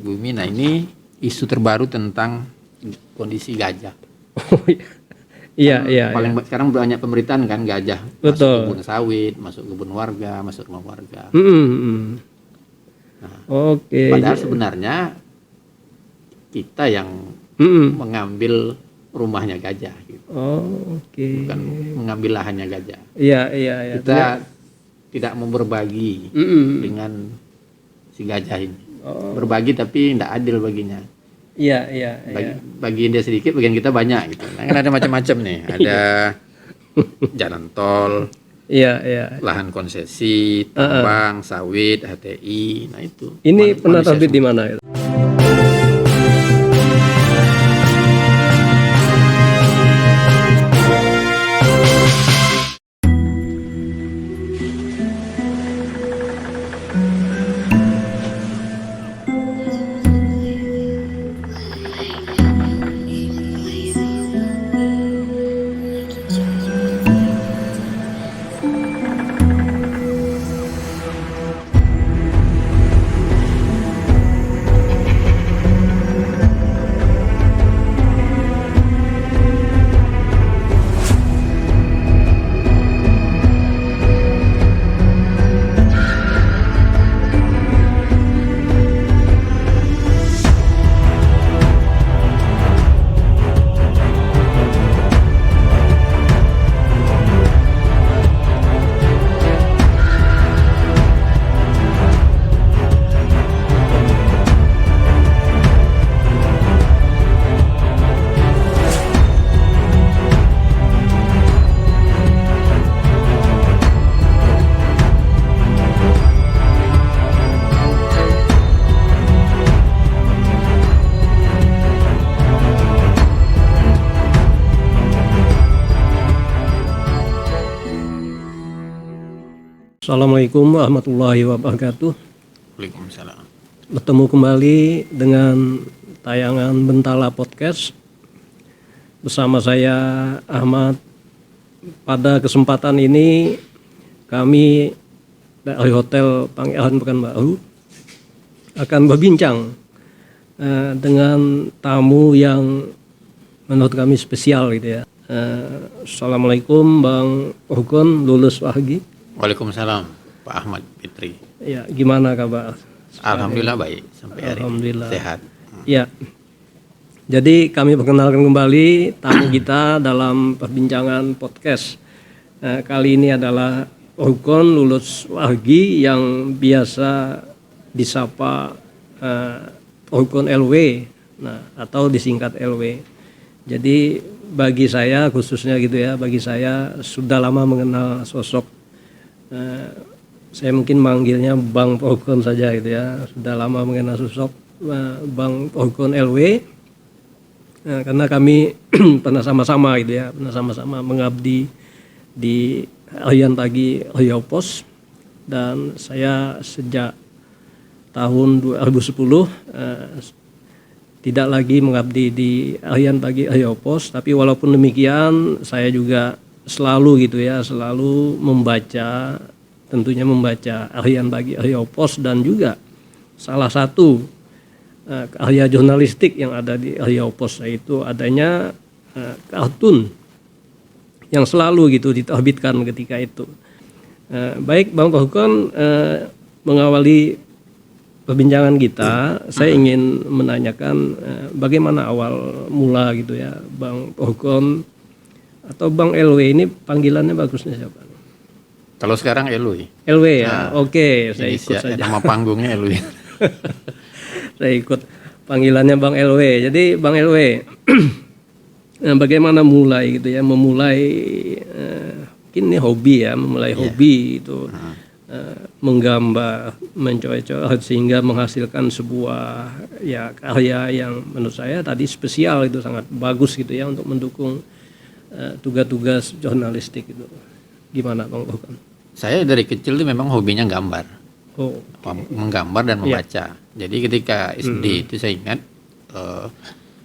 Bumi, nah ini isu terbaru tentang kondisi gajah. Oh iya, iya, Paling iya. sekarang banyak pemberitaan kan gajah masuk Betul. kebun sawit, masuk kebun warga, masuk rumah warga. Nah, Oke. padahal sebenarnya kita yang mengambil rumahnya gajah, gitu. Oke. Bukan mengambil lahannya gajah. Iya, iya, iya. Kita tidak mau berbagi dengan si gajah ini. Berbagi tapi tidak adil baginya. Iya, iya, iya. Bagian dia sedikit, bagian kita banyak gitu. Nah, kan ada macam-macam nih. Ada jalan tol, Iya, iya. lahan konsesi, tambang, sawit, HTI. Nah itu. Ini pernah terbit di mana? Assalamualaikum warahmatullahi wabarakatuh. Waalaikumsalam. Bertemu kembali dengan tayangan Bentala Podcast bersama saya Ahmad. Pada kesempatan ini kami dari Hotel Pangeran Pekanbaru akan berbincang dengan tamu yang menurut kami spesial gitu ya. Assalamualaikum Bang Rukun Lulus Wahgi. Waalaikumsalam Pak Ahmad Fitri. Ya, gimana kabar? Alhamdulillah baik sampai hari Alhamdulillah. ini. Sehat. Ya. Jadi kami perkenalkan kembali tamu kita dalam perbincangan podcast. Kali ini adalah Rukun Lulus Wahgi yang biasa disapa Rukun LW, nah, atau disingkat LW. Jadi bagi saya khususnya gitu ya, bagi saya sudah lama mengenal sosok saya mungkin manggilnya Bang Rukun saja gitu ya. Sudah lama mengenal sosok Bang Rukun LW karena kami pernah sama-sama gitu ya, pernah sama-sama mengabdi di Harian Pagi Riau Pos, dan saya sejak tahun 2010 tidak lagi mengabdi di Harian Pagi Riau Pos, tapi walaupun demikian saya juga selalu gitu ya, selalu membaca, tentunya membaca Harian Pagi Riau Pos, dan juga salah satu karya jurnalistik yang ada di Riau Pos yaitu adanya kartun yang selalu gitu diterbitkan ketika itu. Baik Bang Rukun, mengawali perbincangan kita, saya ingin menanyakan bagaimana awal mula gitu ya Bang Rukun atau Bang LW ini, panggilannya bagusnya siapa? Kalau sekarang LW. LW ya, oke, saya ikut saja. Nama panggungnya LW. Saya ikut panggilannya Bang LW. Jadi Bang LW, bagaimana mulai gitu ya, memulai mungkin ini hobi ya, memulai hobi itu menggambar, mencoret-coret sehingga menghasilkan sebuah ya karya yang menurut saya tadi spesial, itu sangat bagus gitu ya untuk mendukung tugas-tugas jurnalistik itu. Gimana Bang Rukun? Saya dari kecil tuh memang hobinya gambar. Oh, menggambar dan membaca. Jadi ketika SD itu saya ingat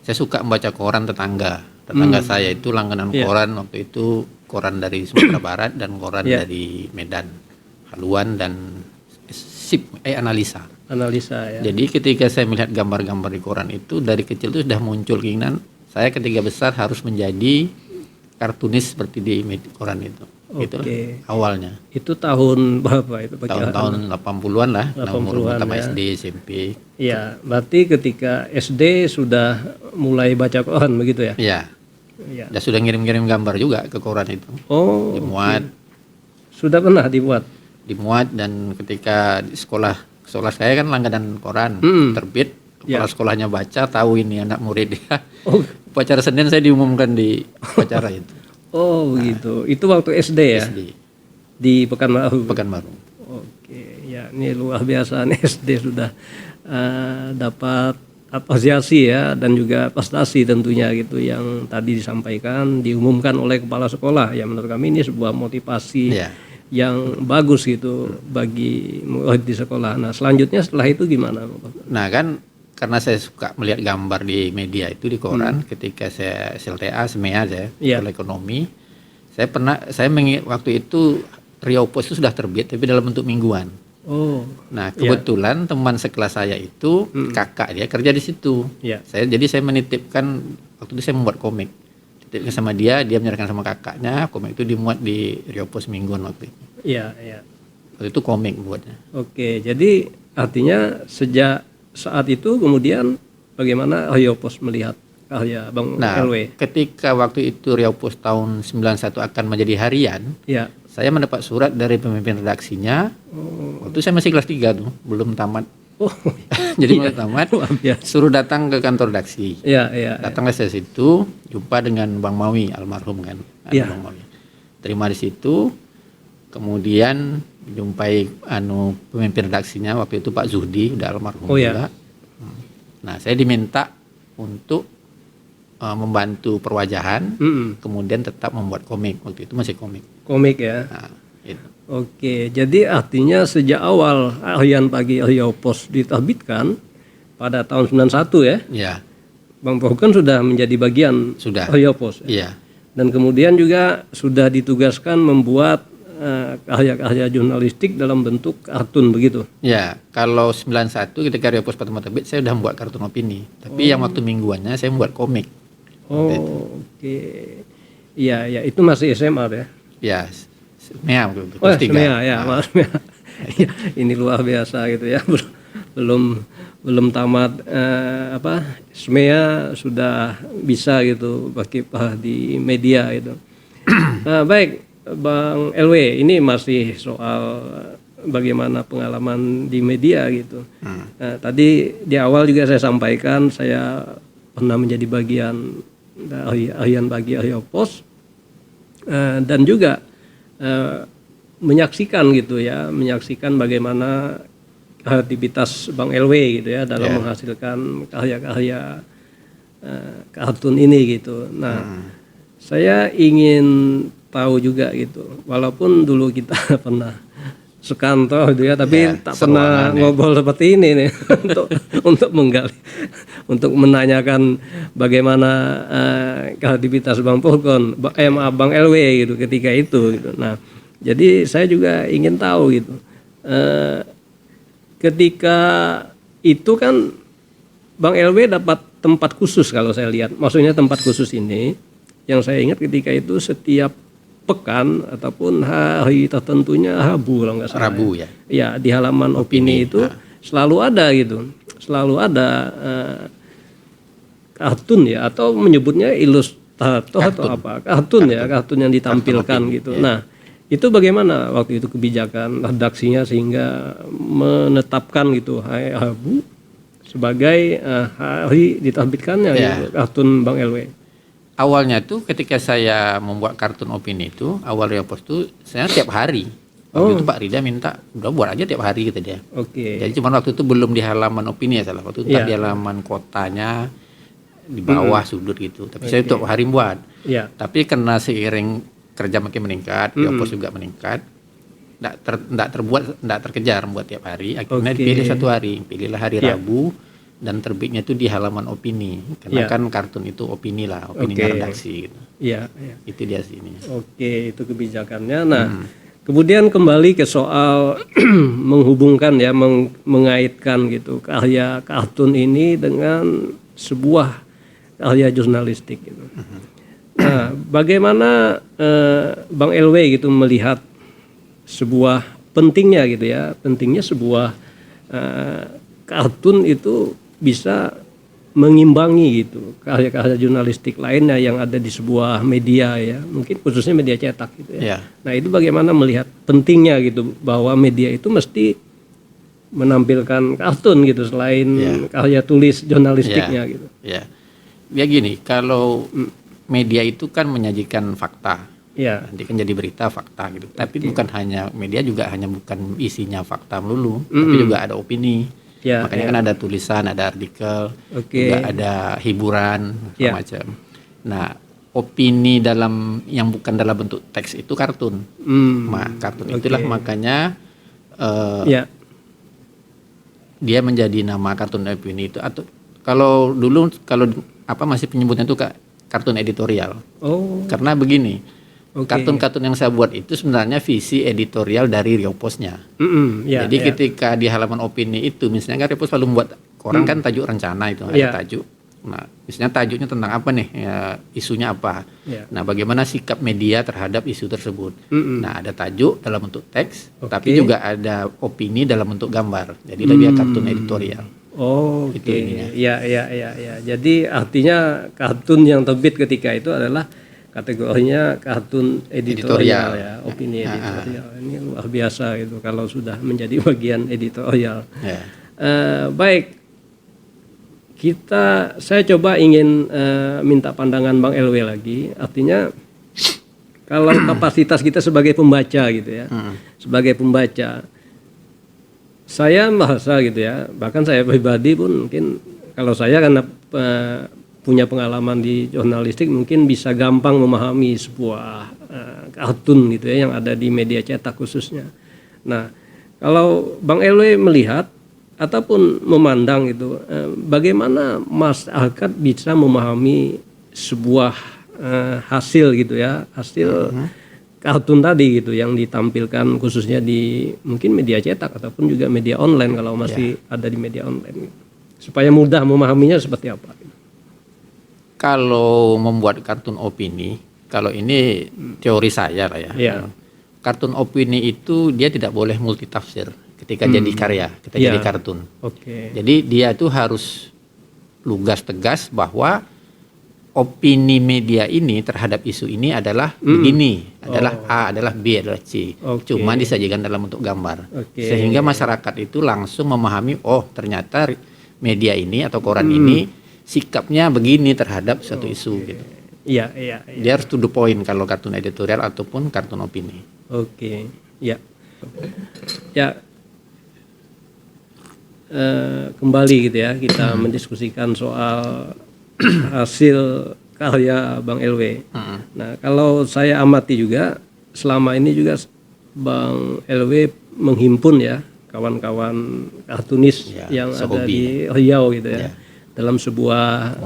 saya suka membaca koran tetangga. Tetangga saya itu langganan koran waktu itu, koran dari Sumatera Barat dan koran dari Medan, Haluan dan analisa. Analisa ya. Jadi ketika saya melihat gambar-gambar di koran itu dari kecil itu sudah muncul keinginan saya ketika besar harus menjadi kartunis seperti di koran itu. Itulah awalnya. Itu tahun berapa itu? Tahun-tahun 80-an lah, umur 80-an pertama ya. SD, SMP. Iya, berarti ketika SD sudah mulai baca Quran begitu ya? Iya. Iya. Dan sudah ngirim-ngirim gambar juga ke koran itu. Oh. Dimuat. Sudah pernah dibuat? Dimuat dan ketika di sekolah saya kan langganan koran terbit. Kepala sekolahnya baca, tahu ini anak murid dia. Upacara Senin saya diumumkan di upacara itu. Oh gitu. Itu waktu SD ya? SD. Di Pekanbaru. Pekanbaru. Oke, ya ini luar biasa nih SD sudah dapat apresiasi ya dan juga prestasi tentunya gitu yang tadi disampaikan diumumkan oleh kepala sekolah. Ya menurut kami ini sebuah motivasi yang bagus gitu bagi murid di sekolah. Nah selanjutnya setelah itu gimana? Nah kan karena saya suka melihat gambar di media itu di koran ketika saya SLTA, SMEA saya sekolah ekonomi. Waktu itu Riau Pos itu sudah terbit tapi dalam bentuk mingguan. Oh. Nah, kebetulan teman sekelas saya itu kakak dia kerja di situ. Jadi saya menitipkan waktu itu saya membuat komik. Titipkan sama dia menyerahkan sama kakaknya, komik itu dimuat di Riau Pos mingguan waktu itu. Iya, iya. Waktu itu komik buatnya. Oke, jadi artinya sejak saat itu kemudian bagaimana Riau Pos melihat karya Bang LW? Ketika waktu itu Riau Pos tahun 91 akan menjadi harian, saya mendapat surat dari pemimpin redaksinya. Waktu saya masih kelas 3 tuh, belum tamat. Jadi belum tamat, suruh datang ke kantor redaksi. Datanglah saya situ, jumpa dengan Bang Mawi almarhum kan. Bang Mawi. Terima di situ, kemudian jumpai pemimpin redaksinya waktu itu Pak Zuhdi udah almarhum juga. Nah saya diminta untuk membantu perwajahan, kemudian tetap membuat komik. Waktu itu masih komik ya. Nah, gitu. Oke, jadi artinya sejak awal harian pagi Riau Pos diterbitkan pada tahun 91 ya. Iya. Bang Pohkan sudah menjadi bagian Riau Pos. Iya. Dan kemudian juga sudah ditugaskan membuat karya-karya jurnalistik dalam bentuk kartun begitu. Ya, kalau 91 ketika Riau Pos pertama terbit saya sudah membuat kartun opini. Tapi yang waktu mingguannya saya membuat komik. Oke. Iya, ya itu masih SMA ya. Ya, SMEA waktu itu. SMEA ya, ya, ini luar biasa gitu ya. Belum tamat SMEA sudah bisa gitu berkiprah di media gitu. Baik. Bang LW, ini masih soal bagaimana pengalaman di media gitu. Nah, tadi di awal juga saya sampaikan saya pernah menjadi bagian dari harian pagi Riau Pos dan juga menyaksikan bagaimana kreativitas Bang LW gitu ya dalam menghasilkan karya-karya kartun ini gitu. Nah, saya ingin tahu juga gitu, walaupun dulu kita pernah sekantor gitu ya, tapi tak pernah ngobrol seperti ini nih untuk menggali, untuk menanyakan bagaimana kreativitas Bang Pohkan, Bang LW gitu ketika itu gitu. Nah, jadi saya juga ingin tahu gitu, ketika itu kan Bang LW dapat tempat khusus kalau saya lihat, maksudnya tempat khusus ini yang saya ingat ketika itu setiap pekan ataupun hari tertentunya Rabu kalau nggak salah. Rabu ya. Ya di halaman opini itu selalu ada gitu, selalu ada kartun ya atau menyebutnya ilustrator atau apa kartun ya, kartun yang ditampilkan gitu. Nah itu bagaimana waktu itu kebijakan redaksinya sehingga menetapkan gitu hari Rabu sebagai hari diterbitkannya gitu, kartun Bang LW. Awalnya tuh ketika saya membuat kartun opini itu, awal Riau Pos tuh saya tiap hari. Waktu itu Pak Rida minta, udah buat aja tiap hari gitu dia. Jadi cuma waktu itu belum di halaman opini ya salah. Waktu itu di halaman kotanya, di bawah sudut gitu. Tapi saya tiap hari buat. Tapi karena seiring kerja makin meningkat, Riau Pos juga meningkat, nggak terkejar membuat tiap hari. Akhirnya dipilih satu hari, pilihlah hari Rabu. Dan terbitnya itu di halaman opini karena kan kartun itu opini lah, opininya redaksi gitu. Itu dia sini. Itu kebijakannya. Nah Kemudian kembali ke soal menghubungkan ya, mengaitkan gitu karya kartun ini dengan sebuah karya jurnalistik gitu. Nah, bagaimana Bang LW gitu melihat sebuah pentingnya gitu ya, pentingnya sebuah kartun itu bisa mengimbangi gitu karya-karya jurnalistik lainnya yang ada di sebuah media ya, mungkin khususnya media cetak gitu ya. Nah, itu bagaimana melihat pentingnya gitu bahwa media itu mesti menampilkan kartun gitu selain karya tulis jurnalistiknya gitu. Ya gini, kalau media itu kan menyajikan fakta. Nanti kan jadi berita fakta gitu. Tapi bukan hanya media juga bukan isinya fakta melulu, tapi juga ada opini. Makanya kan ada tulisan, ada artikel, juga ada hiburan macam. Nah, opini yang bukan dalam bentuk teks itu kartun. Kartun itulah makanya dia menjadi nama kartun opini itu. Atau kalau dulu masih penyebutnya itu kartun editorial. Karena begini. Kartun-kartun yang saya buat itu sebenarnya visi editorial dari Riopos-nya. Jadi ketika di halaman opini itu, misalnya kan Riopos selalu membuat koran kan tajuk rencana itu, ada tajuk. Nah, misalnya tajuknya tentang apa nih, isunya apa. Nah, bagaimana sikap media terhadap isu tersebut. Nah, ada tajuk dalam bentuk teks, tapi juga ada opini dalam bentuk gambar. Jadi lebih kartun editorial. Itu ininya. Ya. Jadi artinya kartun yang terbit ketika itu adalah kategorinya kartun editorial ya, opini editorial. Ini luar biasa gitu kalau sudah menjadi bagian editorial. Baik, saya coba ingin minta pandangan Bang LW lagi. Artinya kalau kapasitas kita sebagai pembaca gitu ya, sebagai pembaca, saya merasa gitu ya, bahkan saya pribadi pun mungkin kalau saya karena punya pengalaman di jurnalistik mungkin bisa gampang memahami sebuah kartun gitu ya yang ada di media cetak khususnya. Nah, kalau Bang LW melihat ataupun memandang itu, bagaimana masyarakat bisa memahami sebuah hasil gitu ya, hasil kartun tadi gitu yang ditampilkan khususnya di mungkin media cetak ataupun juga media online kalau masih ada di media online, supaya mudah memahaminya seperti apa gitu. Kalau membuat kartun opini, kalau ini teori saya lah ya. Kartun opini itu dia tidak boleh multitafsir ketika jadi karya, jadi kartun. Jadi dia itu harus lugas tegas bahwa opini media ini terhadap isu ini adalah begini, adalah A, adalah B, adalah C. Cuma disajikan dalam bentuk gambar. Sehingga masyarakat itu langsung memahami, oh ternyata media ini atau koran ini sikapnya begini terhadap satu isu gitu. Dia harus to the point kalau kartun editorial ataupun kartun opini. Kembali gitu ya, kita mendiskusikan soal hasil karya Bang LW. Nah, kalau saya amati juga selama ini juga Bang LW menghimpun ya kawan-kawan kartunis yang ada di Riau gitu ya. Dalam sebuah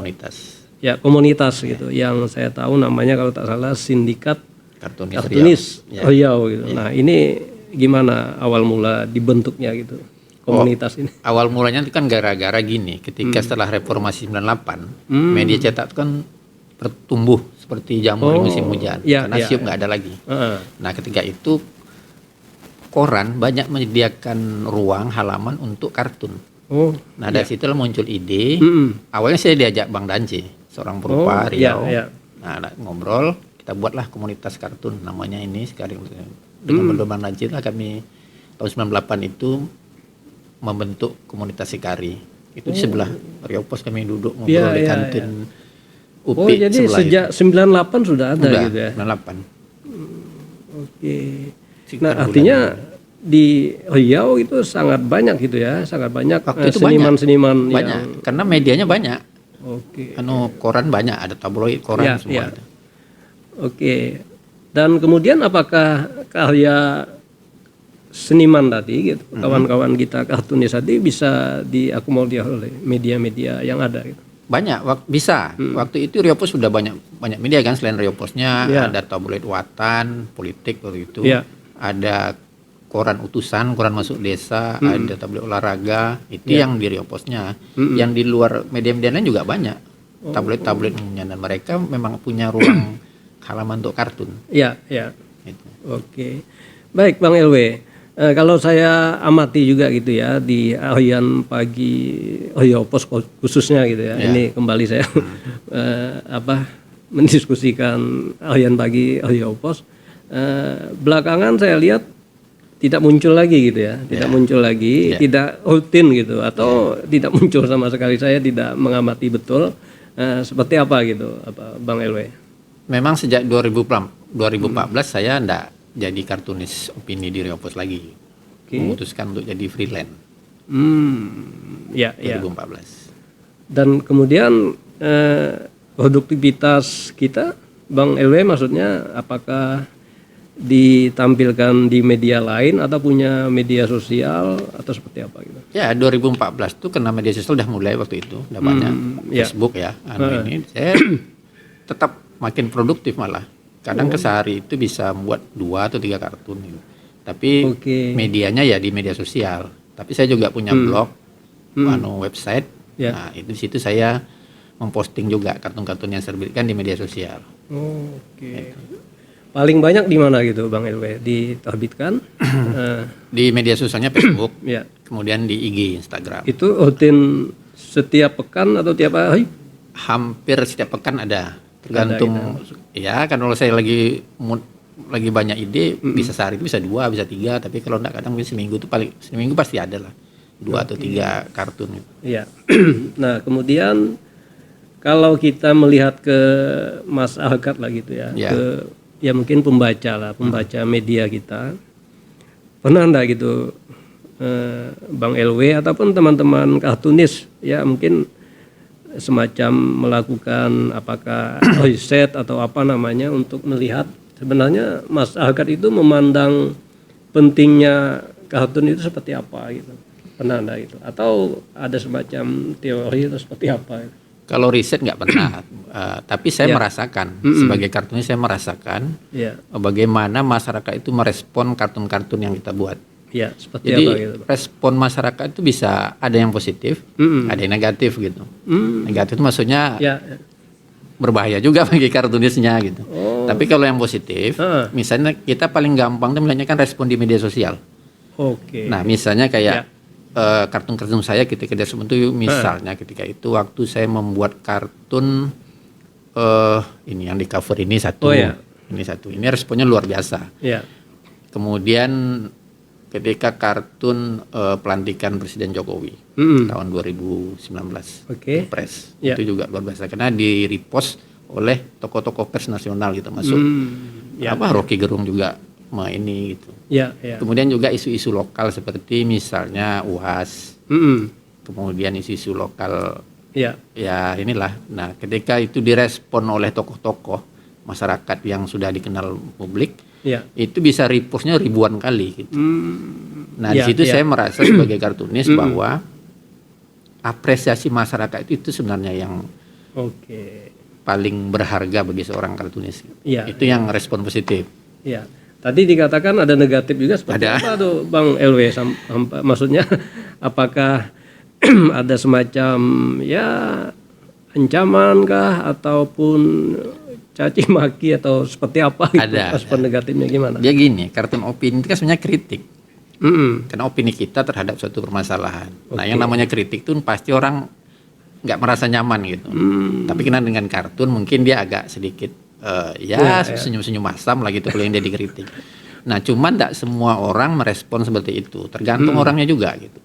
komunitas gitu yang saya tahu namanya kalau tak salah Sindikat Kartunis Riau gitu. Nah, ini gimana awal mula dibentuknya gitu komunitas ini? Awal mulanya itu kan gara-gara gini, ketika setelah reformasi 98 media cetak itu kan bertumbuh seperti jamur di musim hujan karena siup nggak ada lagi. Nah, ketika itu koran banyak menyediakan ruang halaman untuk kartun. Nah, dari situlah muncul ide. Awalnya saya diajak Bang Dance, seorang perupa Riau. Nah, ngobrol, kita buatlah komunitas kartun namanya ini sekarang. Dengan Bang Dance lah kami tahun 98 itu membentuk komunitas Sekari. Itu di sebelah Riopos kami duduk ngobrol di kantin UPI. Jadi sejak itu. 98 sudah ada gitu ya. 98. Nah, artinya di Riau itu sangat banyak gitu ya, sangat banyak seniman-seniman banyak, karena medianya banyak. Koran banyak, ada tabloid koran semua. Dan kemudian apakah karya seniman tadi gitu, kawan-kawan kita kartunis tadi bisa diakomodir oleh media-media yang ada gitu? Banyak, bisa. Waktu itu Riopos sudah banyak media kan, selain Rioposnya ada tabloid Watan, Politik waktu itu. ada koran utusan, koran masuk desa, ada tabloid olahraga, itu yang di Riau Posnya. Yang di luar media-media lain juga banyak tabloid-tabloidnya, dan mereka memang punya ruang halaman untuk kartun. Iya, iya. Gitu. Oke. Baik Bang LW. Kalau saya amati juga gitu ya di Harian Pagi Riau Pos khususnya gitu ya. Ini kembali saya mendiskusikan Harian Pagi Riau Pos. Belakangan saya lihat tidak muncul lagi gitu ya, tidak muncul lagi, tidak rutin gitu, atau tidak muncul sama sekali. Saya tidak mengamati betul seperti apa gitu, Bang LW. Memang sejak 2014 saya enggak jadi kartunis opini di Riau Pos lagi, memutuskan untuk jadi freelance. 2014. Dan kemudian produktivitas kita, Bang LW, maksudnya apakah ditampilkan di media lain atau punya media sosial atau seperti apa gitu? Ya 2014 tuh karena media sosial udah mulai waktu itu, udah banyak Facebook ya, ini saya tetap makin produktif malah. Kadang kesehari itu bisa buat 2 atau 3 kartun gitu. Tapi medianya ya di media sosial. Tapi saya juga punya blog, website. Nah itu di situ saya memposting juga kartun-kartun yang saya terbitkan di media sosial. Gitu. Paling banyak di mana gitu Bang LW diterbitkan? Di media sosialnya Facebook, kemudian di IG, Instagram. Itu rutin setiap pekan atau tiap hari? Hampir setiap pekan ada, tergantung ya. Kan kalau saya lagi banyak ide, bisa sehari itu bisa 2, bisa 3. Tapi kalau enggak, kadang seminggu itu seminggu pasti ada lah 2 atau 3 kartun. Iya. Nah kemudian kalau kita melihat ke masyarakat lah gitu ya, ya mungkin pembaca media kita, pernah enggak gitu Bang LW ataupun teman-teman kartunis ya mungkin semacam melakukan apakah riset atau apa namanya untuk melihat sebenarnya masyarakat itu memandang pentingnya kartun itu seperti apa gitu, pernah enggak gitu, atau ada semacam teori atau seperti apa gitu? Kalau riset nggak pernah, tapi saya merasakan sebagai kartunis, saya merasakan bagaimana masyarakat itu merespon kartun-kartun yang kita buat. Ya, seperti jadi apa gitu, respon masyarakat itu bisa ada yang positif, ada yang negatif gitu. Negatif itu maksudnya berbahaya juga bagi kartunisnya gitu. Tapi kalau yang positif, misalnya kita paling gampang tuh melihatnya kan respon di media sosial. Nah misalnya kayak kartun-kartun saya ketika dia itu, misalnya ketika itu waktu saya membuat kartun ini yang di cover ini satu, ini responnya luar biasa. Kemudian ketika kartun pelantikan Presiden Jokowi tahun 2019 Pilpres, itu juga luar biasa karena di repost oleh tokoh-tokoh pers nasional gitu, masuk Rocky Gerung juga ini gitu. Kemudian juga isu-isu lokal seperti misalnya UAS. Kemudian isu-isu lokal ya inilah. Nah, ketika itu direspon oleh tokoh-tokoh masyarakat yang sudah dikenal publik, itu bisa repostnya ribuan kali gitu. Nah, di situ saya merasa sebagai kartunis bahwa apresiasi masyarakat itu sebenarnya yang paling berharga bagi seorang kartunis. Itu yang respon positif. Tadi dikatakan ada negatif juga, seperti apa tuh Bang LW? Maksudnya apakah ada semacam ancaman kah ataupun caci maki atau seperti apa gitu? Respon negatifnya gimana? Dia gini, kartun opini itu kan sebenarnya kritik. Karena opini kita terhadap suatu permasalahan. Nah yang namanya kritik tuh pasti orang nggak merasa nyaman gitu. Tapi karena dengan kartun mungkin dia agak sedikit senyum-senyum masam lah gitu kalau yang dia dikritik. Nah cuman tidak semua orang merespon seperti itu, tergantung orangnya juga gitu.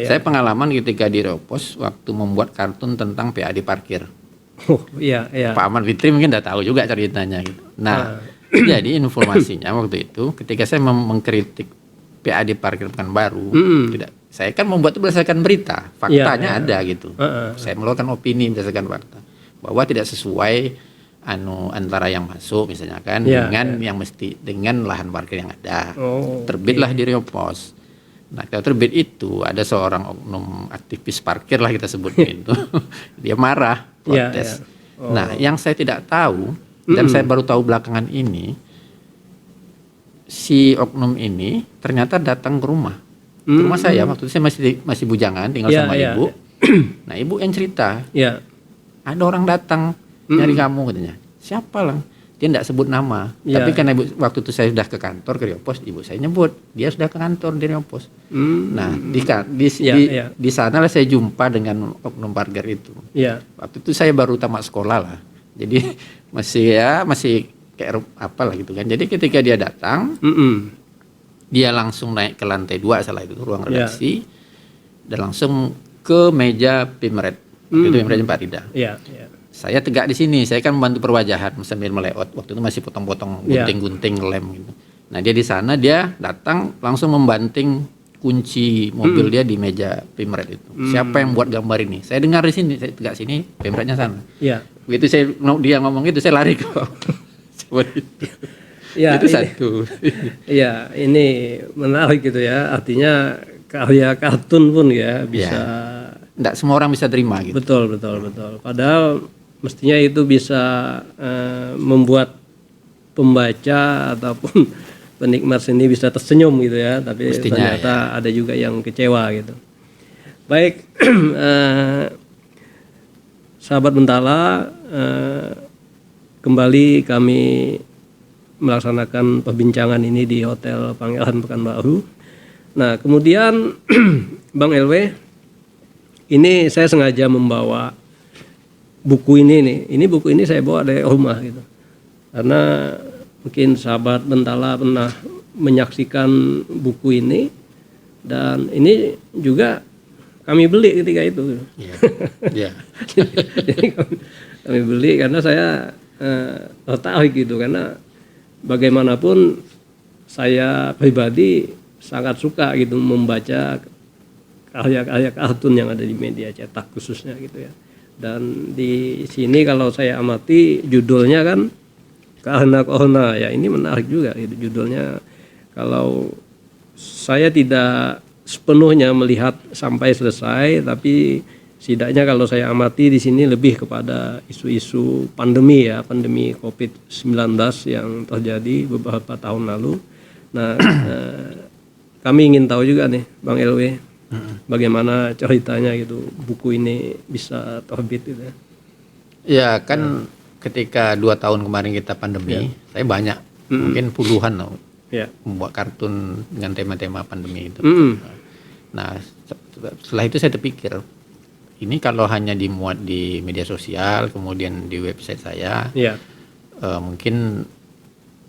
Saya pengalaman ketika di Riau Pos waktu membuat kartun tentang PAD parkir. Pak Ahmad Fitri mungkin udah tahu juga ceritanya gitu. Nah jadi informasinya waktu itu ketika saya mengkritik PAD parkir Pekanbaru, saya kan membuat itu berdasarkan berita, faktanya ada gitu. Saya mengeluarkan opini berdasarkan fakta bahwa tidak sesuai antara yang masuk misalnya kan dengan lahan parkir yang ada. Terbitlah di Riau Pos. Nah, kalau terbit itu ada seorang oknum aktivis parkir lah kita sebutnya itu. Dia marah, protes. Nah, yang saya tidak tahu dan saya baru tahu belakangan ini, si oknum ini ternyata datang ke rumah. Ke rumah saya, waktu itu saya masih bujangan, tinggal sama ibu. Nah, ibu yang cerita, ada orang datang nyari kamu katanya. Siapa lah? Dia tidak sebut nama. Tapi karena ibu, waktu itu saya sudah ke kantor ke Rio Pos, ibu saya nyebut dia sudah ke kantor di Rio Pos. Nah, di sana lah saya jumpa dengan oknum parkir itu. Waktu itu saya baru tamat sekolah lah. Jadi masih kayak apa lah gitu kan. Jadi ketika dia datang, dia langsung naik ke lantai 2 salah itu ruang redaksi, dan langsung ke meja Pimret. Itu Pimret Pak Rida. Saya tegak di sini, saya kan membantu perwajahan sambil meleot. Waktu itu masih potong-potong gunting-gunting lem gitu. Nah, dia di sana, dia datang langsung membanting kunci mobil dia di meja Pimret itu. Siapa yang buat gambar ini? Saya dengar di sini, saya tegak sini, Pimretnya sana. Begitu dia ngomong gitu, saya lari ke seperti itu. Itu satu. Ini menarik gitu ya. Artinya karya kartun pun ya bisa. Tidak semua orang bisa terima gitu. Betul. Padahal mestinya itu bisa membuat pembaca ataupun penikmat seni bisa tersenyum gitu ya. Tapi mestinya, ternyata ada juga yang kecewa gitu. Baik, sahabat Bentala, kembali kami melaksanakan perbincangan ini di Hotel Pangeran Pekanbaru. Nah, kemudian Bang LW, ini saya sengaja membawa buku ini nih. Ini buku ini saya bawa dari rumah gitu. Karena mungkin sahabat Bentala pernah menyaksikan buku ini, dan ini juga kami beli ketika itu. Jadi kami beli karena saya tertarik gitu, karena bagaimanapun saya pribadi sangat suka gitu membaca karya-karya kartun yang ada di media cetak khususnya gitu ya. Dan di sini kalau saya amati judulnya kan Karena Corona ya, ini menarik juga gitu judulnya. Kalau saya tidak sepenuhnya melihat sampai selesai, tapi setidaknya kalau saya amati di sini lebih kepada isu-isu pandemi ya, pandemi COVID-19 yang terjadi beberapa tahun lalu. Nah, kami ingin tahu juga nih Bang LW, bagaimana ceritanya gitu buku ini bisa terbit gitu ya. Ya kan ketika 2 tahun kemarin kita pandemi, saya banyak, mungkin puluhan loh, membuat kartun dengan tema-tema pandemi itu. Nah, setelah itu saya terpikir, ini kalau hanya dimuat di media sosial, kemudian di website saya, mungkin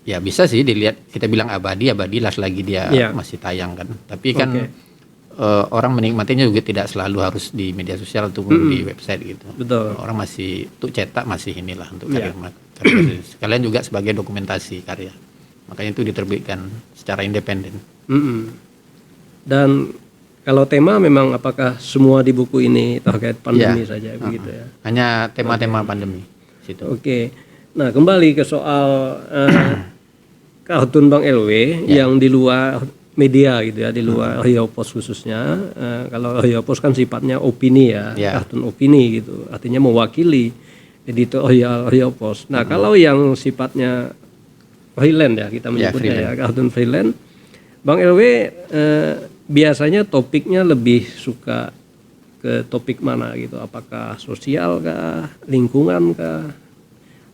ya bisa sih dilihat, kita bilang abadi lah selagi dia masih tayang kan. Tapi kan orang menikmatinya juga tidak selalu harus di media sosial ataupun di website gitu. Betul. Orang masih untuk cetak masih inilah untuk karya sekalian juga sebagai dokumentasi karya. Makanya itu diterbitkan secara independen. Dan kalau tema memang apakah semua di buku ini terkait pandemi saja begitu ya? Hanya tema-tema pandemi situ. Oke. Nah, kembali ke soal kartun Bang LW yang di luar media gitu ya, di luar Rio Pos khususnya. Kalau Rio Pos kan sifatnya opini ya, kartun opini gitu. Artinya mewakili editorial Rio Pos. Nah, kalau yang sifatnya freelance ya, kita menyebutnya kartun freelance, Bang LW biasanya topiknya lebih suka ke topik mana gitu? Apakah sosial kah, lingkungan kah,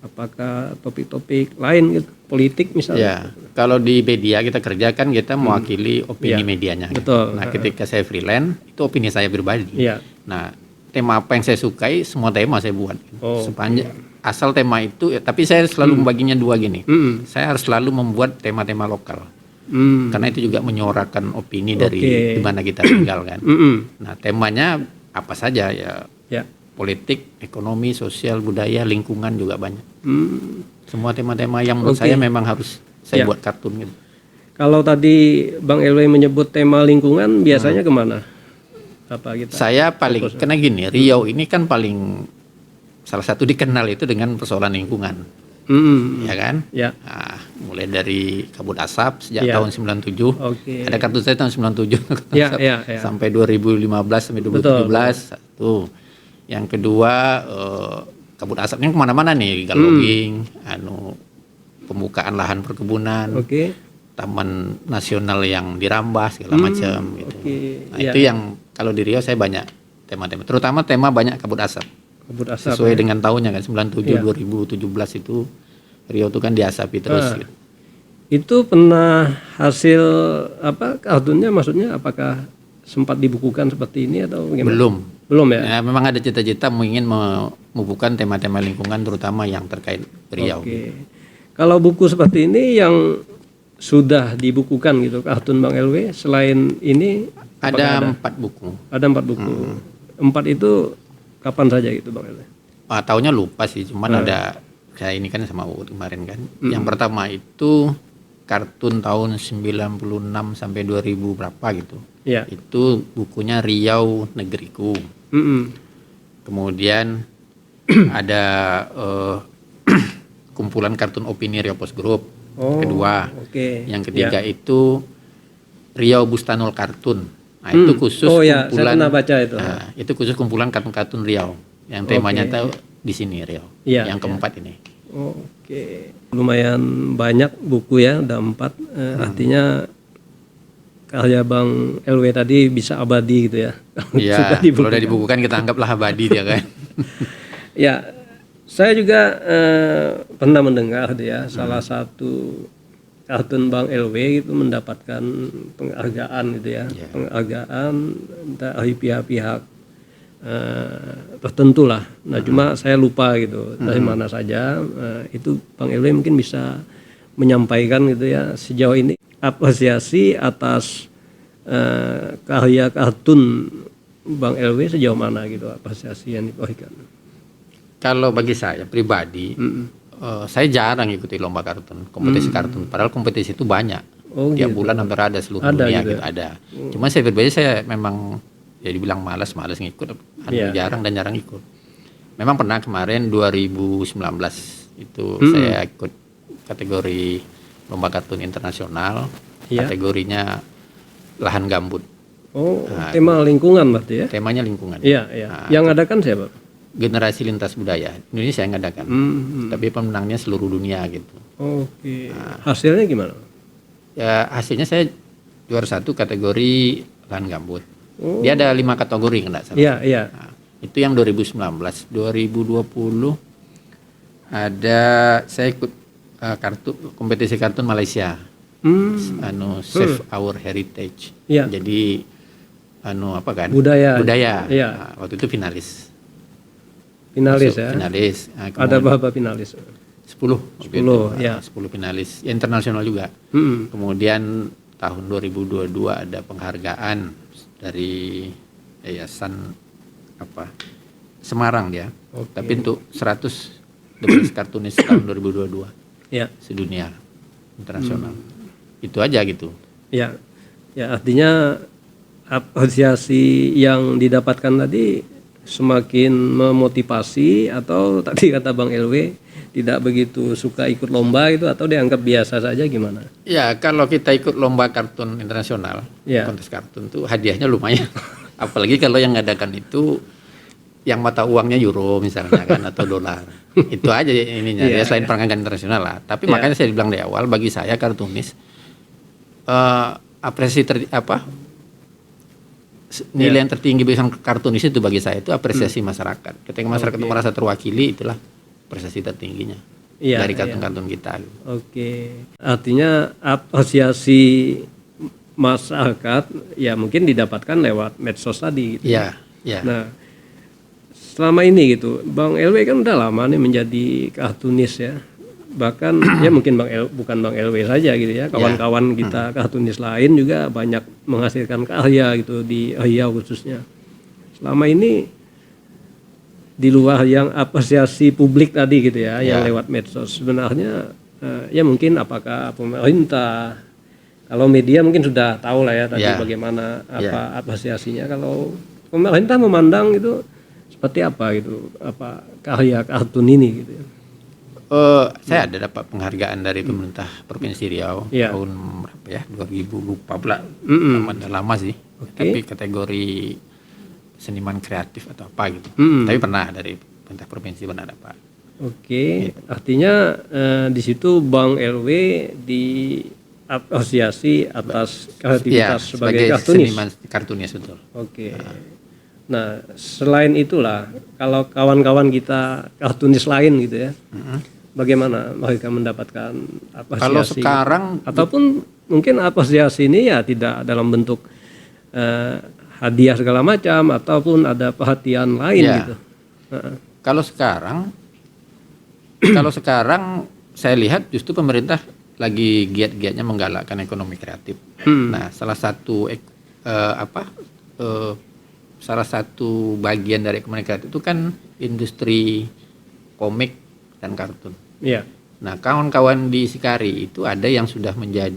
apakah topik-topik lain gitu, politik misalnya? Ya, kalau di media kita kerja kan kita mewakili opini medianya. Betul. Nah, ketika saya freelance itu opini saya pribadi. Nah, tema apa yang saya sukai, semua tema saya buat. Sepanjang asal tema itu, tapi saya selalu membaginya dua gini. Saya harus selalu membuat tema-tema lokal. Karena itu juga menyuarakan opini dari di mana kita tinggal kan. Nah, temanya apa saja ya? Politik, ekonomi, sosial, budaya, lingkungan juga banyak. Semua tema-tema yang menurut saya memang harus saya buat kartun gitu. Kalau tadi Bang LW menyebut tema lingkungan, biasanya kemana? Apa kita? Saya paling, karena gini, Riau ini kan paling salah satu dikenal itu dengan persoalan lingkungan. Ya kan? Nah, mulai dari kabut asap sejak tahun 97. Ada kartun saya tahun 97 sampai 2015 sampai 2017. Satu. Yang kedua kabut asapnya kemana-mana nih, logging, pembukaan lahan perkebunan. taman nasional yang dirambah segala macam gitu. Nah, itu yang kalau di Riau saya banyak tema-tema, terutama tema banyak kabut asap. Kabut asap sesuai dengan tahunnya kan 97 2017 itu Riau itu kan diasapi terus gitu. Itu pernah hasil apa kartunnya, maksudnya apakah sempat dibukukan seperti ini atau bagaimana? Belum ya? Memang ada cita-cita ingin membukukan tema-tema lingkungan terutama yang terkait Riau. Kalau buku seperti ini yang sudah dibukukan gitu kartun Bang LW, selain ini ada 4 buku. Ada 4 buku. 4 itu kapan saja gitu Bang LW? Tahunnya lupa sih, cuman ada saya ini kan sama Uut kemarin kan. Yang pertama itu kartun tahun 96 sampai 2000 berapa gitu. Itu bukunya Riau Negeriku. Kemudian ada kumpulan kartun opini Riau Post Group. Kedua. Yang ketiga itu Riau Bustanul Kartun. Nah, itu khusus kumpulan. Saya pernah baca itu. Nah, itu khusus kumpulan kartun-kartun Riau yang temanya tahu di sini Riau. Yang keempat ini. Lumayan banyak buku ya, ada 4. Artinya karya Bang LW tadi bisa abadi gitu ya. Iya, kalau udah dibukukan kita anggaplah abadi dia kan. Ya, saya juga pernah mendengar ya salah satu kartun Bang LW itu mendapatkan penghargaan gitu ya. Penghargaan dari pihak-pihak tertentu lah. Nah, cuma saya lupa gitu dari mana saja. Itu Bang LW mungkin bisa menyampaikan gitu ya sejauh ini apresiasi atas karya kartun Bang LW sejauh mana gitu apresiasi yang diberikan. Kalau bagi saya pribadi, saya jarang ikuti lomba kartun, kompetisi kartun. Padahal kompetisi itu banyak, tiap bulan hampir ada seluruh dunia gitu ada. Cuma saya pribadi saya memang ya dibilang malas ngikut, jarang ikut. Memang pernah kemarin 2019 itu saya ikut kategori lomba kartun internasional, kategorinya lahan gambut. Tema lingkungan berarti ya? Temanya lingkungan. Nah, yang adakan siapa? Generasi Lintas Budaya Indonesia yang ngadakan, tapi pemenangnya seluruh dunia gitu. Hasilnya gimana? Ya hasilnya saya juara 1 kategori lahan gambut. Dia ada 5 kategori kan salah. Nah, itu yang 2019, 2020 ada saya ikut kompetisi kartun Malaysia. Save Our Heritage. Jadi budaya. Nah, waktu itu finalis. Finalis. Ada berapa finalis? 10 ya. 10 finalis ya, internasional juga. Kemudian tahun 2022 ada penghargaan dari Yayasan Semarang dia. Tapi untuk 100 the best kartunis tahun 2022 sedunia internasional. Itu aja gitu. Ya artinya apresiasi yang didapatkan tadi semakin memotivasi, atau tadi kata Bang LW tidak begitu suka ikut lomba itu, atau dianggap biasa saja gimana? Ya kalau kita ikut lomba kartun internasional, kontes kartun tuh hadiahnya lumayan. Apalagi kalau yang ngadakan itu yang mata uangnya euro misalnya kan atau dolar. Itu aja ininya ya, selain penghargaan internasional lah. Tapi makanya saya bilang di awal, bagi saya kartunis apresiasi nilai yang tertinggi bagi kartunis itu bagi saya itu apresiasi masyarakat. Ketika masyarakat merasa terwakili, itulah apresiasi tertingginya dari kartun-kartun kita. Artinya apresiasi masyarakat ya mungkin didapatkan lewat medsos tadi gitu. Nah, selama ini gitu Bang LW kan udah lama nih menjadi kartunis ya. Bahkan ya mungkin bukan Bang LW saja gitu ya, kawan-kawan kita kartunis lain juga banyak menghasilkan karya gitu di Riau khususnya. Selama ini di luar yang apresiasi publik tadi gitu ya, yang lewat medsos, sebenarnya ya mungkin apakah pemerintah, kalau media mungkin sudah tahu lah ya tadi bagaimana apresiasinya. Kalau pemerintah memandang itu seperti apa gitu, karya kartun ini gitu ya. Saya ada dapat penghargaan dari pemerintah Provinsi Riau tahun berapa ya, 2000 lupa pula, lama sih. Tapi kategori seniman kreatif atau apa gitu. Tapi pernah dari pemerintah provinsi pernah dapat. Artinya di situ Bang LW apresiasi atas kreativitas Ya, sebagai sebagai kartunis. seniman kartunis, betul. Oke. Nah, selain itulah, kalau kawan-kawan kita kartunis lain gitu ya, bagaimana mereka mendapatkan apresiasi? Kalau sekarang ataupun mungkin apresiasi ini ya tidak dalam bentuk hadiah segala macam, ataupun ada perhatian lain Ya. gitu. kalau sekarang saya lihat justru pemerintah lagi giat-giatnya menggalakkan ekonomi kreatif. Nah, salah satu salah satu bagian dari ekonomi kreatif itu kan industri komik dan kartun. Iya. Nah, kawan-kawan di Sikari itu ada yang sudah menjadi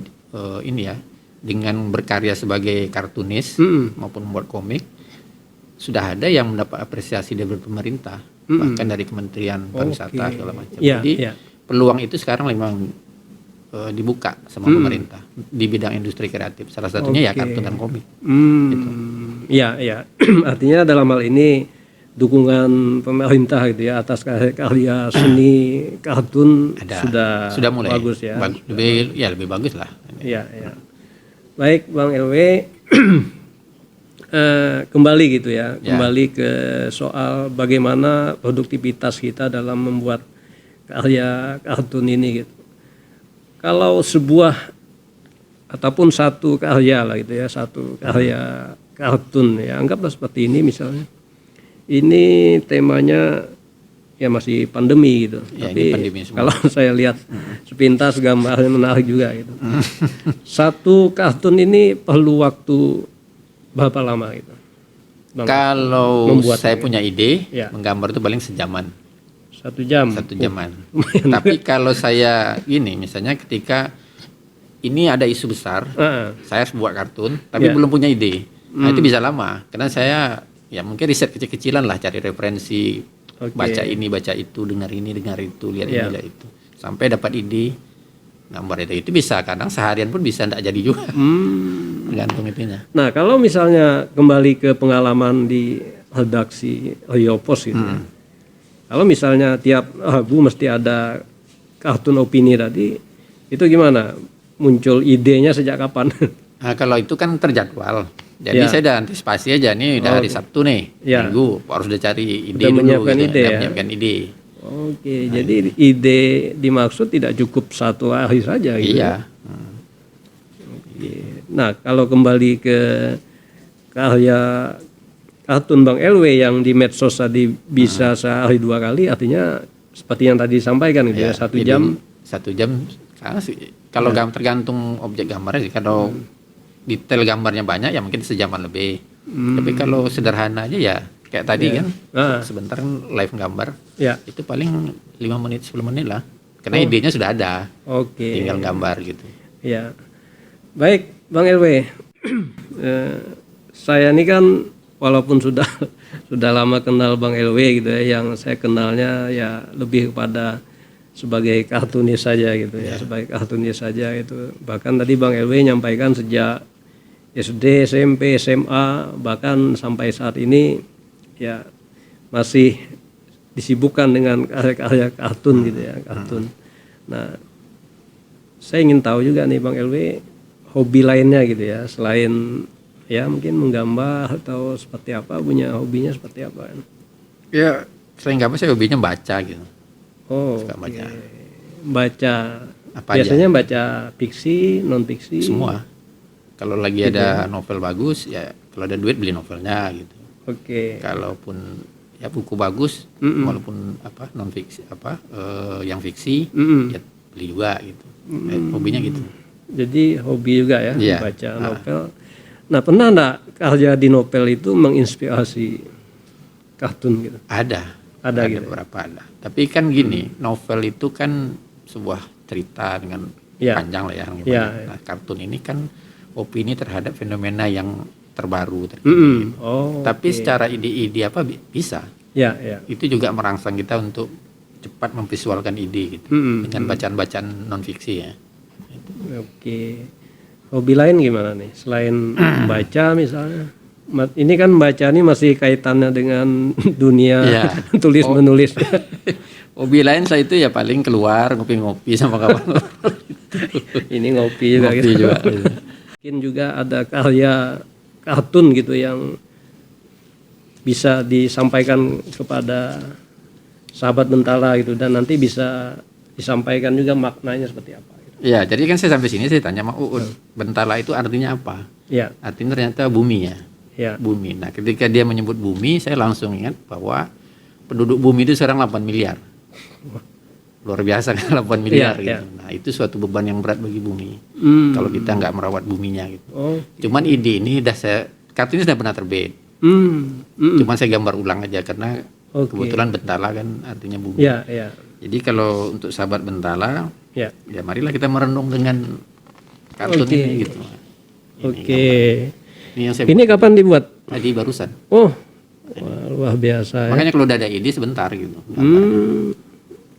dengan berkarya sebagai kartunis maupun membuat komik, sudah ada yang mendapat apresiasi dari pemerintah, bahkan dari Kementerian Pariwisata segala macam. Jadi peluang itu sekarang memang dibuka sama pemerintah di bidang industri kreatif. Salah satunya ya kartun dan komik. Gitu. Iya. Artinya dalam hal ini dukungan pemerintah gitu ya atas karya seni kartun sudah mulai bagus ya. Lebih bagus lah. Iya. Baik, Bang LW, kembali gitu ya, kembali ke soal bagaimana produktivitas kita dalam membuat karya kartun ini gitu. Kalau sebuah ataupun satu karya lah gitu ya, satu karya kartun ya, anggaplah seperti ini misalnya. Ini temanya ya masih pandemi gitu. Ya, tapi pandemi kalau saya lihat sepintas gambarnya menarik juga gitu. Satu kartun ini perlu waktu berapa lama gitu? Kalau saya punya ide, menggambar itu paling sejaman. 1 jam. 1 jaman. Tapi kalau saya gini, misalnya ketika ini ada isu besar, saya harus buat kartun, tapi belum punya ide. Nah, itu bisa lama, karena saya ya mungkin riset kecil-kecilan lah, cari referensi, baca ini, baca itu, dengar ini, dengar itu, lihat ini, lihat itu, sampai dapat ide gambar itu. Itu bisa, kadang seharian pun bisa tidak jadi juga, tergantung itunya. Nah, kalau misalnya kembali ke pengalaman di redaksi Rio Pos gitu. Kalau misalnya tiap Rabu mesti ada kartun opini tadi, itu gimana? Muncul idenya sejak kapan? Nah, kalau itu kan terjadwal. Jadi saya udah antisipasi aja nih, udah hari Sabtu nih, Minggu, harus udah cari ide dulu. Menyiapkan ide. Oke, jadi ide dimaksud tidak cukup 1 hari saja gitu. Iya. Nah, kalau kembali ke karya kartun Bang LW yang di medsos tadi bisa sehari 2 kali, artinya seperti yang tadi disampaikan gitu ya, 1 jam. 1 jam, kalau tergantung objek gambarnya sih. Kalau detail gambarnya banyak ya mungkin sejaman lebih. Tapi kalau sederhana aja ya kayak tadi kan, sebentar live gambar, itu paling 5 menit 10 menit lah. Karena idenya sudah ada, tinggal gambar gitu. Ya, baik Bang LW, saya ini kan walaupun sudah lama kenal Bang LW gitu ya, yang saya kenalnya ya lebih kepada sebagai kartunis saja gitu ya, sebagai kartunis saja itu. Bahkan tadi Bang LW nyampaikan sejak SD, SMP, SMA, bahkan sampai saat ini ya masih disibukkan dengan karya-karya kartun gitu ya, kartun. Nah, saya ingin tahu juga nih Bang LW, hobi lainnya gitu ya, selain ya mungkin menggambar atau seperti apa, punya hobinya seperti apa kan? Ya, selain gambar saya hobinya baca gitu. Suka baca. Baca apa biasanya aja? Baca fiksi, non fiksi? Semua. Kalau lagi ada novel bagus ya, kalau ada duit beli novelnya gitu. Kalaupun ya buku bagus, walaupun non fiksi yang fiksi ya beli juga gitu. Hobinya gitu. Jadi hobi juga ya, baca novel. Nah, pernah enggak karya di novel itu menginspirasi kartun gitu? Ada gitu. Beberapa ada. Tapi kan gini, novel itu kan sebuah cerita dengan panjang lah ya. Nah, kartun ini kan opini terhadap fenomena yang terbaru terkini. Tapi secara ide-ide apa bisa. Itu juga merangsang kita untuk cepat memvisualkan ide gitu. Dengan bacaan-bacaan non fiksi ya. Hobi lain gimana nih? Selain baca misalnya. Ini kan baca ini masih kaitannya dengan dunia tulis menulis. Hobi lain saya itu ya paling keluar ngopi-ngopi sama kawan. Ini ngopi juga Ngopi gitu. juga. Mungkin juga ada karya kartun gitu yang bisa disampaikan kepada sahabat Bentala gitu, dan nanti bisa disampaikan juga maknanya seperti apa gitu. Ya, jadi kan saya sampai sini saya tanya sama Uud, Bentala itu artinya apa? Ya, Artinya ternyata bumi ya. ya. Bumi. Nah, ketika dia menyebut bumi, saya langsung ingat bahwa penduduk bumi itu sekarang 8 miliar. Luar biasa kan 8 miliar gitu. Ya. Nah, itu suatu beban yang berat bagi bumi. Kalau kita nggak merawat buminya gitu. Oh. Cuman ide ini kartu ini sudah pernah terbit. Cuman saya gambar ulang aja karena kebetulan Bentala kan artinya bumi. Ya, ya. Jadi kalau untuk sahabat Bentala, Ya. ya marilah kita merenung dengan kartun ini gitu. Oke. Ini yang saya Ini kapan dibuat? tadi barusan. Oh, wah, luar biasa ya. Makanya kalau udah ada ide sebentar gitu.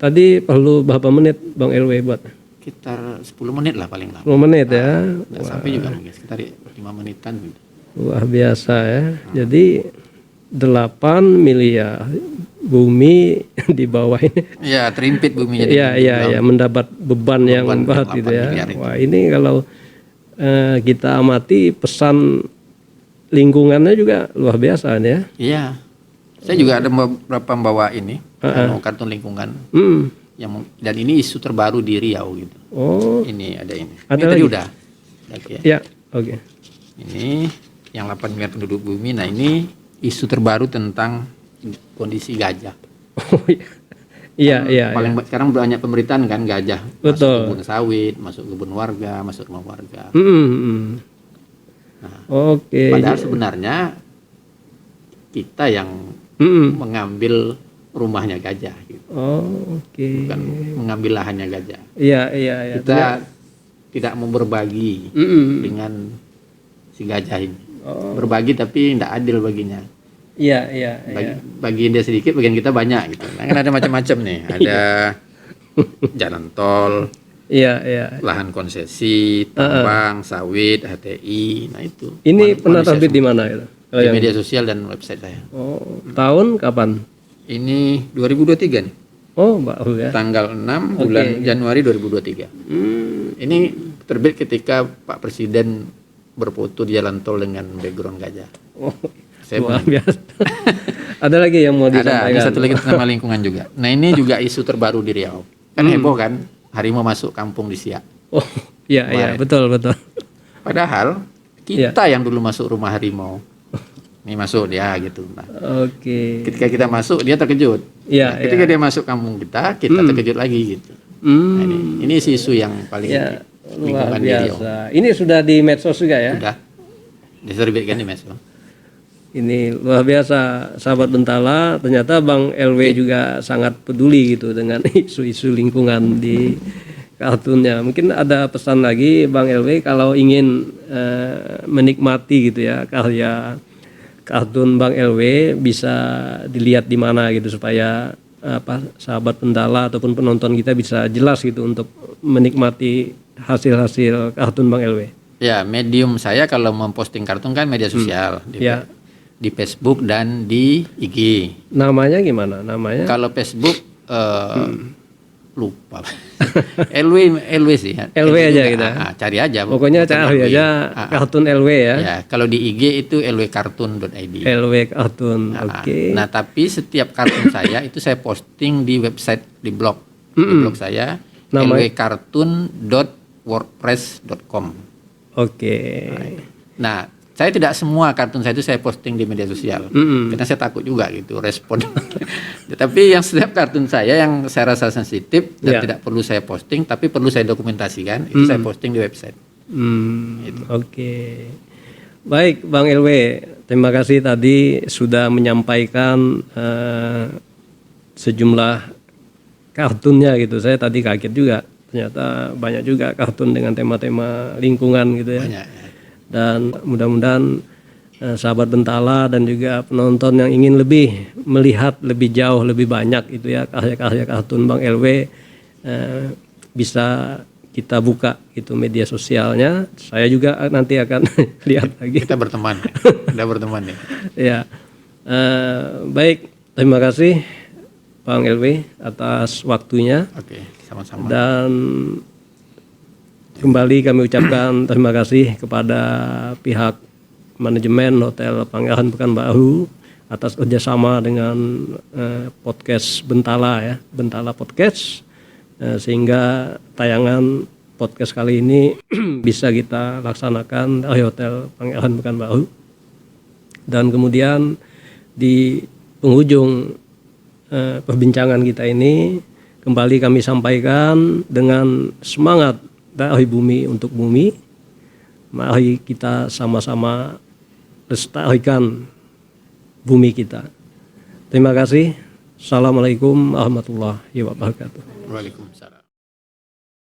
Tadi perlu berapa menit Bang LW buat? Sekitar 10 menit lah paling lama. 10 menit ya. Nggak sampai juga mungkin sekitar 5 menitan gitu. Luar biasa ya. Jadi 8 miliar bumi di bawah ini. Ya, terimpit buminya. Iya, mendapat beban yang berat gitu ya. Wah, ini kalau kita amati pesan lingkungannya juga luar biasa nih ya. Iya. Saya juga ada beberapa membawa ini, kartun lingkungan. Dan ini isu terbaru di Riau gitu. Oh. Ini ada ini. Ada ini lagi? tadi udah. Oke. Ya, oke. Ini yang 8 miliar penduduk bumi. Nah, ini isu terbaru tentang kondisi gajah. Oh iya. Iya. Sekarang banyak pemberitaan kan gajah. Betul. Masuk kebun sawit, masuk kebun warga, masuk rumah warga. Nah, Oke. padahal sebenarnya kita yang mengambil rumahnya gajah gitu. Oh, oke. Bukan mengambil lahannya gajah. Iya. Kita tidak mau berbagi dengan si gajah ini. Berbagi tapi tidak adil baginya. Iya. Bagi dia sedikit, bagian kita banyak gitu. Nah, kan ada macam-macam nih. Ada jalan tol, Iya. lahan konsesi, tambang, sawit, HTI. Nah itu. Ini pernah terbit di mana itu? Di media sosial dan website saya. Oh, tahun kapan? Ini 2023 nih. Oh, baru ya. Tanggal 6 bulan Januari 2023. Ini terbit ketika Pak Presiden berfoto di jalan tol dengan background gajah. Oh, Saya luar biasa. Ada lagi yang mau disampaikan? Ada satu lagi tentang lingkungan juga. Nah, ini juga isu terbaru di Riau. Kan heboh kan, harimau masuk kampung di Siak. Oh, iya, betul. Padahal kita yang dulu masuk rumah harimau. Ini masuk dia gitu. Nah, oke. ketika kita masuk dia terkejut. Iya, ketika dia masuk kampung kita terkejut lagi gitu. Nah, ini isu yang paling luar lingkungan di Riau. biasa. Ini sudah di medsos juga ya? Sudah. Diterbitkan di medsos. Ini luar biasa, sahabat Bentala. Ternyata Bang LW juga sangat peduli gitu dengan isu-isu lingkungan di kartunnya. Mungkin ada pesan lagi Bang LW kalau ingin menikmati gitu ya karya kartun Bang LW, bisa dilihat di mana gitu supaya sahabat Bentala ataupun penonton kita bisa jelas gitu untuk menikmati hasil-hasil kartun Bang LW. Ya, medium saya kalau memposting kartun kan media sosial. Di Facebook dan di IG. Namanya gimana? Namanya? Kalau Facebook lupa. LW sih. LW aja gitu. Cari aja. Pokoknya cari aja kartun LW ya. Ya, kalau di IG itu lwkartun.id. LW kartun. Oke. Nah, tapi setiap kartun saya itu saya posting di website, di blog. Di blog saya lwkartun.wordpress.com. Oke. Nah, saya tidak semua kartun saya itu saya posting di media sosial, karena saya takut juga gitu respon. Tapi yang setiap kartun saya yang saya rasa sensitif dan tidak perlu saya posting, tapi perlu saya dokumentasikan, itu saya posting di website. Oke. Baik, Bang LW, terima kasih tadi sudah menyampaikan sejumlah kartunnya gitu. Saya tadi kaget juga, ternyata banyak juga kartun dengan tema-tema lingkungan gitu ya. Banyak, ya. Dan mudah-mudahan sahabat Bentala dan juga penonton yang ingin lebih melihat lebih jauh, lebih banyak itu ya karya-karya kartun Bang LW, bisa kita buka itu media sosialnya. Saya juga nanti akan lihat lagi. Kita berteman, kita berteman ya. Ya, baik, terima kasih Bang LW atas waktunya. Oke, sama-sama. Dan kembali kami ucapkan terima kasih kepada pihak manajemen Hotel Pangeran Pekanbaru atas kerjasama dengan podcast Bentala ya, Bentala Podcast, sehingga tayangan podcast kali ini bisa kita laksanakan di Hotel Pangeran Pekanbaru. Dan kemudian di penghujung perbincangan kita ini kembali kami sampaikan dengan semangat dari bumi untuk bumi. Mari kita sama-sama lestarikan bumi kita. Terima kasih. Assalamualaikum warahmatullahi wabarakatuh. Waalaikumsalam.